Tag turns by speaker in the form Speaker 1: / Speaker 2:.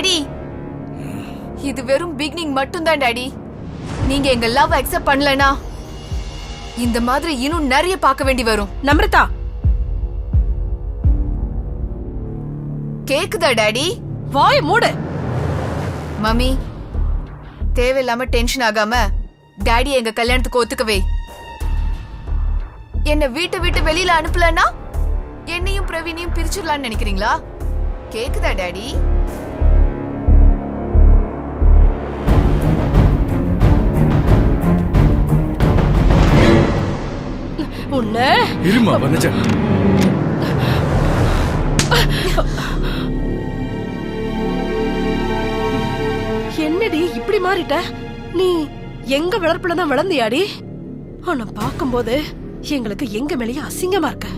Speaker 1: Daddy, இது வெறும் beginning மட்டும்தான் டாடி. நீங்க எங்க லவ் அக்செப்ட் பண்ணலனா இந்த மாதிரி இன்னும் நிறைய பார்க்க வேண்டி வரும்.
Speaker 2: நம்ரதா,
Speaker 1: கேக்குதா டாடி?
Speaker 2: வாய் மூடு.
Speaker 1: மம்மி, தேவையில்லாம டென்ஷன் ஆகாம டாடி எங்க கல்யாணத்துக்கு ஒத்துக்கவே. என்ன வீட்டை விட்டு வெளியில அனுப்பலனா என்னையும் பிரவீனையும் பிரிச்சிடலாம்னு நினைக்கிறீங்களா? கேக்குதா டாடி?
Speaker 2: உன்ன
Speaker 3: இருமா வனஜா.
Speaker 2: என்னடி இப்படி மாறிட்ட? நீ எங்க வளர்ப்புலதான் வளர்ந்தியாடி? ஆனா பாக்கும்போது எங்களுக்கு எங்க மேலேயும் அசிங்கமா இருக்க.